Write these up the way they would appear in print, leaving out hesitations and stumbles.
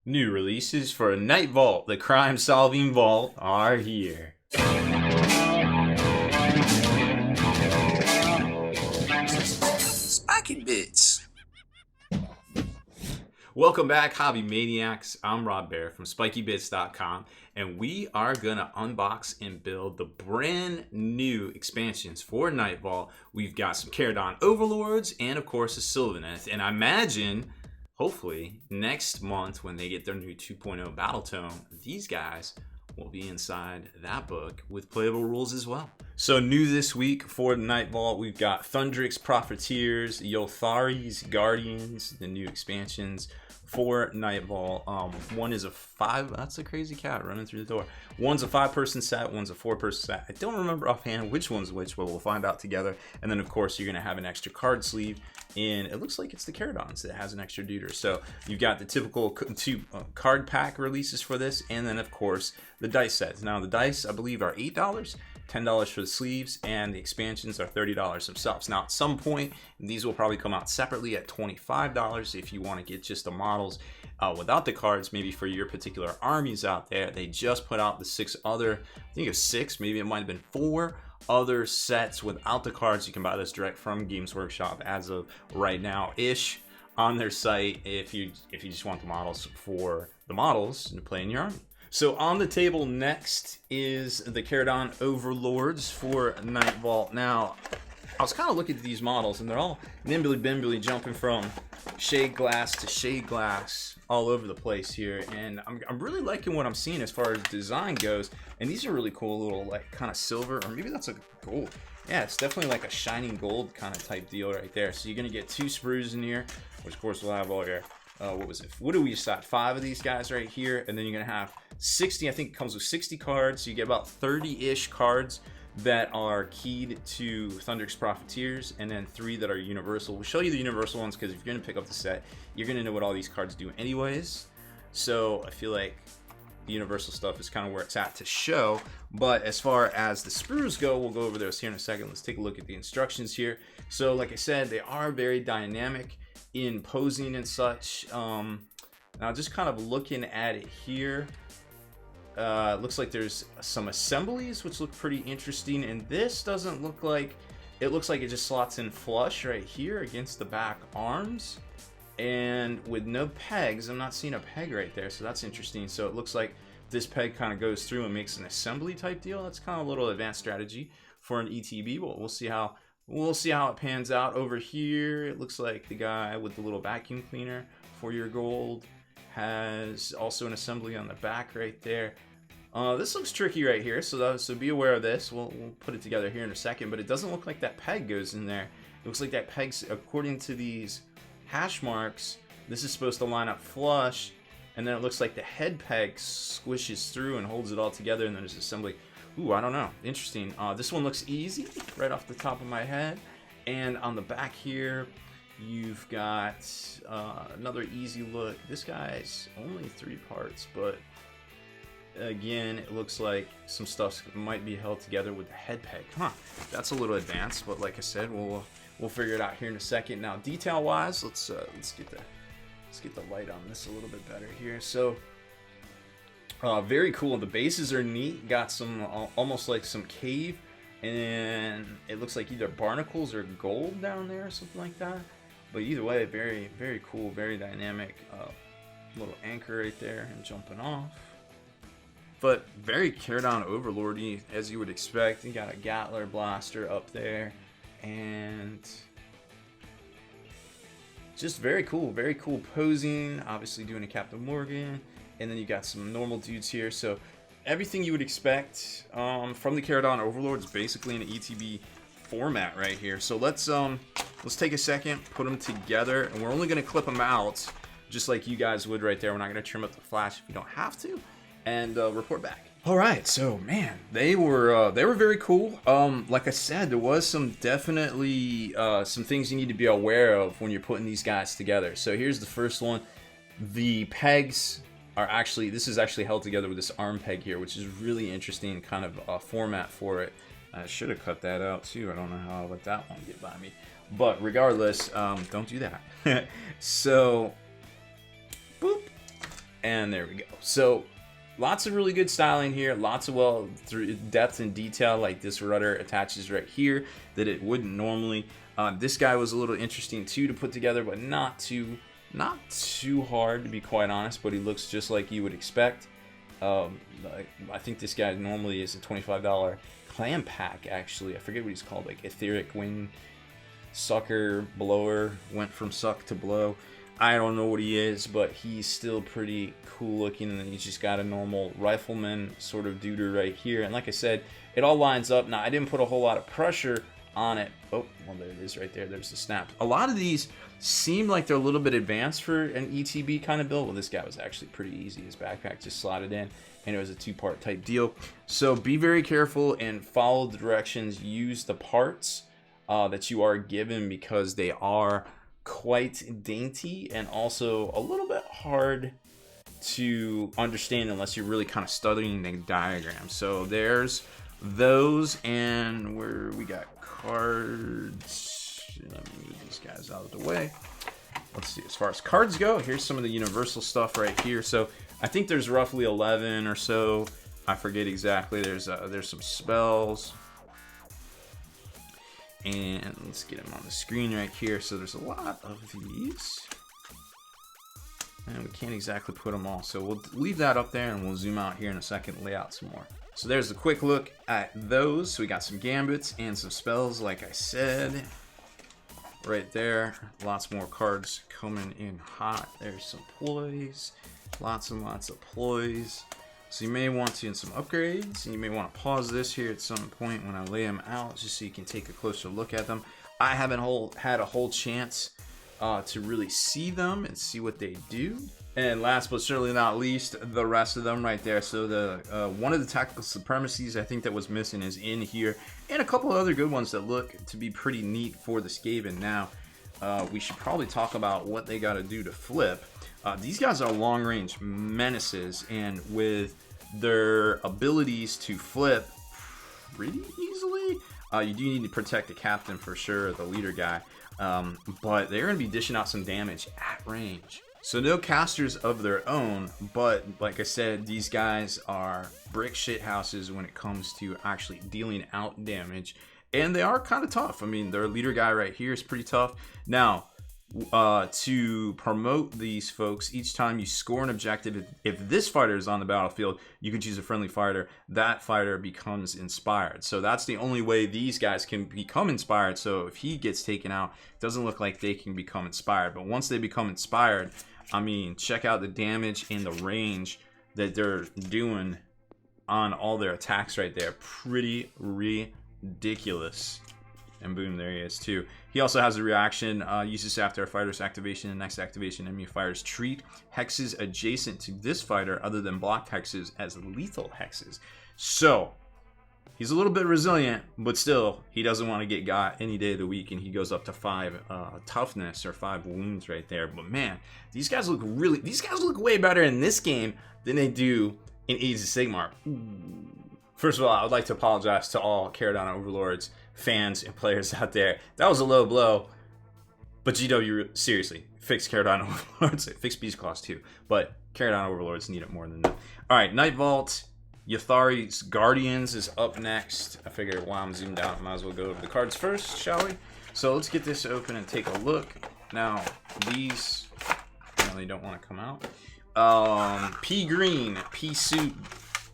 New releases for Nightvault, the crime-solving vault, are here. Spiky bits. Welcome back, Hobby Maniacs. I'm Baer from SpikyBits.com, and we are going to unbox and build the brand new expansions for Nightvault. We've got some Caradon Overlords and, of course, a Sylvaneth. And I imagine, hopefully, next month when they get their new 2.0 Battle Tome, these guys will be inside that book with playable rules as well. So new this week for Nightvault, we've got Thundrik's Profiteers, Ylthari's Guardians, the new expansions for Nightvault. One is a 5, that's a crazy cat running through the door. One's a 5-person set, one's a 4-person set. I don't remember offhand which one's which, but we'll find out together. And then of course you're gonna have an extra card sleeve, and it looks like it's the Caradons that has an extra deuter. So you've got the typical 2 card pack releases for this, and then of course the dice sets. Now the dice, I believe, are $8. $10 for the sleeves, and the expansions are $30 themselves. Now at some point these will probably come out separately at $25 if you want to get just the models without the cards, maybe for your particular armies out there. They just put out the 6 other, I think it was 6, maybe it might have been 4 other sets without the cards. You can buy this direct from Games Workshop as of right now ish on their site if you just want the models for the models and play in your army. So on the table next is the Caradon Overlords for Nightvault. Now, I was kind of looking at these models, and they're all nimbly-bimbly jumping from shade glass to shade glass all over the place here. And I'm really liking what I'm seeing as far as design goes. And these are really cool, little like kind of silver, or maybe that's a gold. Yeah, it's definitely like a shining gold kind of type deal right there. So you're going to get 2 Sprues in here, which of course will have all your... what was it? What do we decide? 5 of these guys right here, and then you're gonna have 60. I think it comes with 60 cards. So you get about 30-ish cards that are keyed to Thundrik's Profiteers, and then 3 that are universal. We'll show you the universal ones because if you're gonna pick up the set, you're gonna know what all these cards do anyways. So I feel like the universal stuff is kind of where it's at to show. But as far as the Sprues go, we'll go over those here in a second. Let's take a look at the instructions here. So like I said, they are very dynamic in posing and such. Now just kind of looking at it here, looks like there's some assemblies which look pretty interesting, and this doesn't look like, it looks like it just slots in flush right here against the back arms, and with no pegs. I'm not seeing a peg right there, so that's interesting. So it looks like this peg kind of goes through and makes an assembly type deal. That's kind of a little advanced strategy for an ETB, but we'll see how it pans out. Over here, it looks like the guy with the little vacuum cleaner for your gold has also an assembly on the back right there. This looks tricky right here, so be aware of this. We'll put it together here in a second, but it doesn't look like that peg goes in there. It looks like that peg's, according to these hash marks, this is supposed to line up flush, and then it looks like the head peg squishes through and holds it all together, and then there's assembly. Ooh, I don't know. Interesting. This one looks easy right off the top of my head. And on the back here, you've got another easy look. This guy's only 3 parts, but again, it looks like some stuff might be held together with the head peg. Huh, that's a little advanced, but like I said, we'll figure it out here in a second. Now, detail-wise, let's get the light on this a little bit better here. So, very cool. The bases are neat. Got some almost like some cave, and it looks like either barnacles or gold down there or something like that. But either way, very, very cool, very dynamic. Little anchor right there and jumping off. But very Caradon Overlord-y, as you would expect. You got a Gatler blaster up there, and just very cool posing. Obviously doing a Captain Morgan. And then you got some normal dudes here. So everything you would expect from the Caradon Overlords, basically in an ETB format right here. So let's take a second, put them together, and we're only going to clip them out just like you guys would right there. We're not going to trim up the flash if you don't have to, and report back. All right, so man, they were very cool. Like I said, there was definitely some things you need to be aware of when you're putting these guys together. So here's the first one. The pegs are actually, this is actually held together with this arm peg here, which is really interesting kind of format for it. I should have cut that out too. I don't know how I let that one get by me. But regardless, don't do that. So, boop. And there we go. So lots of really good styling here. Lots of depth and detail, like this rudder attaches right here that it wouldn't normally. This guy was a little interesting too to put together, but not too hard, to be quite honest. But he looks just like you would expect. I think this guy normally is a $25 clam pack, actually. I forget what he's called, like etheric wing sucker blower, went from suck to blow. I don't know what he is, but he's still pretty cool looking. And then he's just got a normal rifleman sort of duder right here. And like I said, it all lines up. Now, I didn't put a whole lot of pressure on it. Oh, well, there it is right there. There's the snap. A lot of these seem like they're a little bit advanced for an ETB kind of build. Well, this guy was actually pretty easy. His backpack just slotted in, and it was a two-part type deal. So be very careful and follow the directions. Use the parts that you are given, because they are quite dainty and also a little bit hard to understand unless you're really kind of studying the diagram. So there's those, and where we got cards. Let me move these guys out of the way. Let's see, as far as cards go, here's some of the universal stuff right here. So I think there's roughly 11 or so. I forget exactly. There's some spells. And let's get them on the screen right here. So there's a lot of these. And we can't exactly put them all. So we'll leave that up there, and we'll zoom out here in a second and lay out some more. So there's a quick look at those. So we got some gambits and some spells, like I said. Right there. Lots more cards coming in hot. There's some ploys. Lots and lots of ploys. So you may want to, in some upgrades, and you may want to pause this here at some point when I lay them out, just so you can take a closer look at them. I haven't had a whole chance to really see them and see what they do. And last but certainly not least, the rest of them right there. So the one of the tactical supremacies I think that was missing is in here, and a couple of other good ones that look to be pretty neat for the Skaven. Now, we should probably talk about what they got to do to flip. These guys are long-range menaces, and with their abilities to flip pretty easily, you do need to protect the captain for sure, the leader guy, but they're going to be dishing out some damage at range. So no casters of their own, but like I said, these guys are brick shit houses when it comes to actually dealing out damage, and they are kind of tough. I mean, their leader guy right here is pretty tough. Now, to promote these folks, each time you score an objective, if this fighter is on the battlefield, you can choose a friendly fighter. That fighter becomes inspired. So that's the only way these guys can become inspired. So if he gets taken out, it doesn't look like they can become inspired. But once they become inspired, I mean, check out the damage and the range that they're doing on all their attacks right there. Pretty ridiculous. And boom, there he is too. He also has a reaction, uses after a fighter's activation, and next activation, enemy fighters treat hexes adjacent to this fighter other than blocked hexes as lethal hexes. So, he's a little bit resilient, but still, he doesn't want to get got any day of the week, and he goes up to 5 toughness or 5 wounds right there. But man, these guys look way better in this game than they do in Age of Sigmar. First of all, I would like to apologize to all Caradon Overlords fans and players out there. That was a low blow, but GW, seriously, fix Caradon Overlords. Fix Beast Claws too, but Caradon Overlords need it more than that. Alright, Nightvault, Ylthari's Guardians is up next. I figured while I'm zoomed out, I might as well go over the cards first, shall we? So let's get this open and take a look. Now, these really don't want to come out. Pea Green, Pea Suit.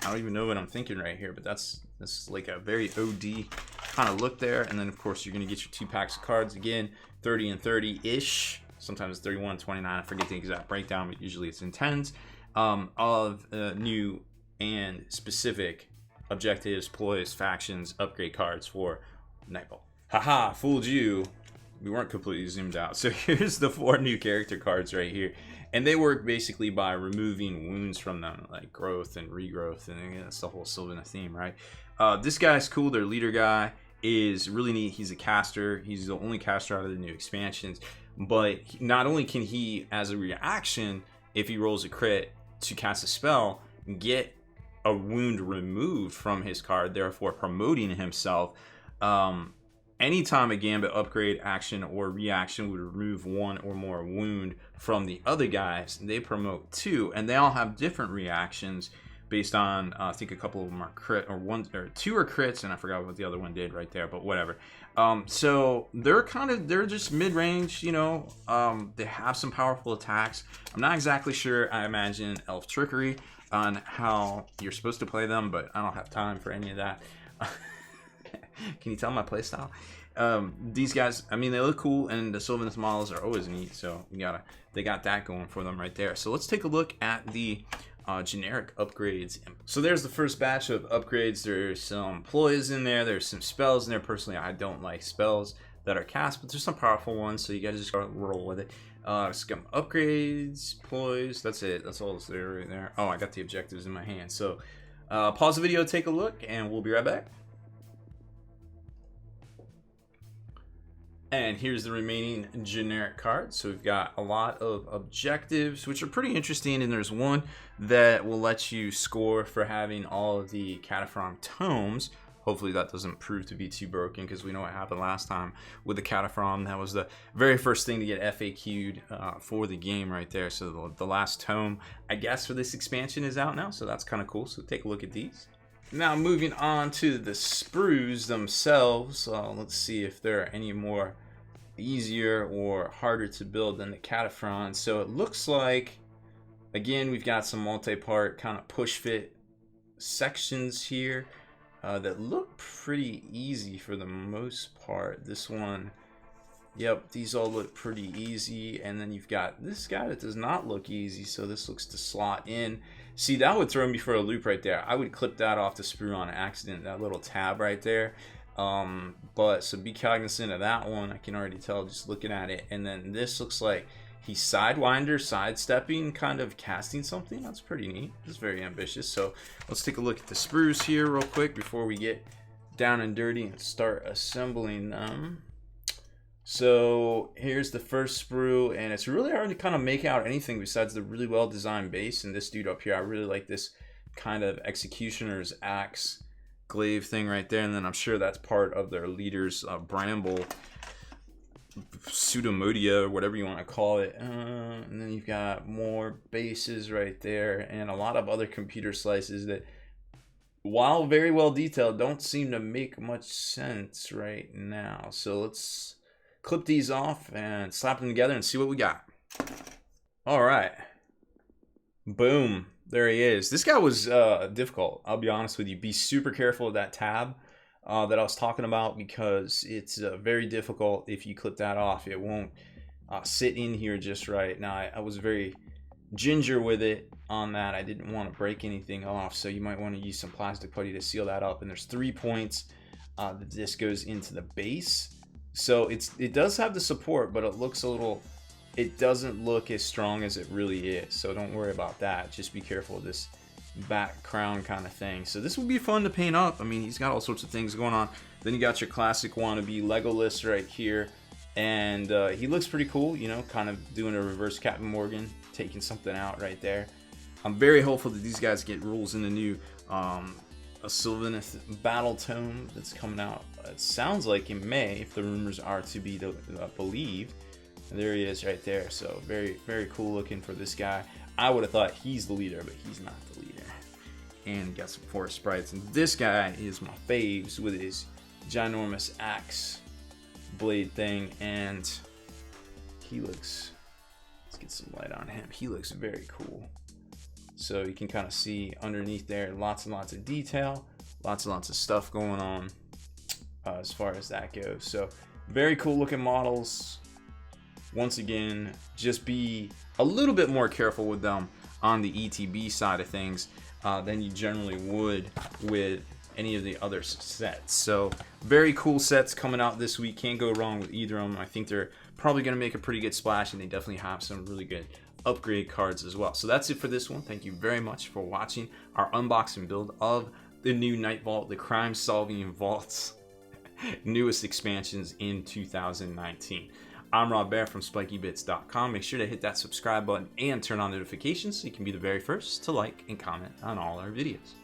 I don't even know what I'm thinking right here, but that's like a very OD kind of look there. And then, of course, you're going to get your 2 packs of cards. Again, 30 and 30-ish. Sometimes 31 and 29. I forget the exact breakdown, but usually it's in 10s. Of new and specific objectives, ploys, factions, upgrade cards for Nightvault. Haha, fooled you. We weren't completely zoomed out. So here's the 4 new character cards right here. And they work basically by removing wounds from them, like growth and regrowth, and that's the whole Sylvanas theme, right? This guy's cool. Their leader guy is really neat. He's a caster. He's the only caster out of the new expansions. But not only can he, as a reaction, if he rolls a crit to cast a spell, get a wound removed from his card, therefore promoting himself. anytime a Gambit upgrade, action, or reaction would remove 1 or more wound from the other guys, they promote 2, and they all have different reactions based on, I think a couple of them are crit, or 1 or 2 are crits, and I forgot what the other one did right there, but whatever. So they're just mid-range, you know. They have some powerful attacks. I'm not exactly sure. I imagine Elf Trickery on how you're supposed to play them, but I don't have time for any of that. Can you tell my playstyle? These guys, I mean, they look cool, and the Sylvanus models are always neat, so they got that going for them right there. So let's take a look at the generic upgrades. So there's the first batch of upgrades. There's some ploys in there, there's some spells in there. Personally, I don't like spells that are cast, but there's some powerful ones, so you gotta just gotta roll with it. Some upgrades, ploys, that's it. That's all that's there right there. Oh, I got the objectives in my hand. So pause the video, take a look, and we'll be right back. And here's the remaining generic cards. So we've got a lot of objectives, which are pretty interesting. And there's one that will let you score for having all of the Cataphron tomes. Hopefully that doesn't prove to be too broken, because we know what happened last time with the Cataphron. That was the very first thing to get FAQ'd for the game right there. So the last tome, I guess, for this expansion is out now. So that's kind of cool. So take a look at these. Now moving on to the Sprues themselves, let's see if there are any more easier or harder to build than the Cataphron. So it looks like, again, we've got some multi-part kind of push fit sections here that look pretty easy for the most part. This one, yep, these all look pretty easy. And then you've got this guy that does not look easy, so this looks to slot in. See, that would throw me for a loop right there. I would clip that off the sprue on accident, that little tab right there. But so be cognizant of that one. I can already tell just looking at it. And then this looks like he's sidewinder, sidestepping, kind of casting something. That's pretty neat. It's very ambitious. So let's take a look at the Sprues here real quick before we get down and dirty and start assembling them. So here's the first sprue, and it's really hard to kind of make out anything besides the really well designed base. And this dude up here, I really like this kind of executioner's axe glaive thing right there. And then I'm sure that's part of their leader's bramble pseudomodia, or whatever you want to call it. And then you've got more bases right there, and a lot of other computer slices that, while very well detailed, don't seem to make much sense right now. So let's clip these off and slap them together and see what we got. All right, boom, there he is. This guy was difficult, I'll be honest with you. Be super careful of that tab that I was talking about, because it's very difficult. If you clip that off, it won't sit in here just right. Now I was very ginger with it on that. I didn't want to break anything off, so you might want to use some plastic putty to seal that up. And there's 3 points that this goes into the base. So it does have the support, but it doesn't look as strong as it really is. So don't worry about that. Just be careful of this back crown kind of thing. So this will be fun to paint up. I mean, he's got all sorts of things going on. Then you got your classic wannabe Legolas right here. And he looks pretty cool, you know, kind of doing a reverse Captain Morgan, taking something out right there. I'm very hopeful that these guys get rules in the new a Sylvanus battle tome that's coming out. It sounds like in May, if the rumors are to be believed. And there he is right there. So very, very cool looking for this guy. I would have thought he's the leader, but he's not the leader. And got some forest sprites. And this guy is my faves with his ginormous axe blade thing. And he looks, let's get some light on him. He looks very cool. So you can kind of see underneath there, lots and lots of detail, lots and lots of stuff going on as far as that goes. So very cool looking models. Once again, just be a little bit more careful with them on the ETB side of things than you generally would with any of the other sets. So very cool sets coming out this week. Can't go wrong with either of them. I think they're probably going to make a pretty good splash, and they definitely have some really good upgrade cards as well. So that's it for this one. Thank you very much for watching our unboxing build of the new Nightvault, the crime solving vaults newest expansions in 2019. I'm Baer from SpikyBits.com. Make sure to hit that subscribe button and turn on notifications so you can be the very first to like and comment on all our videos.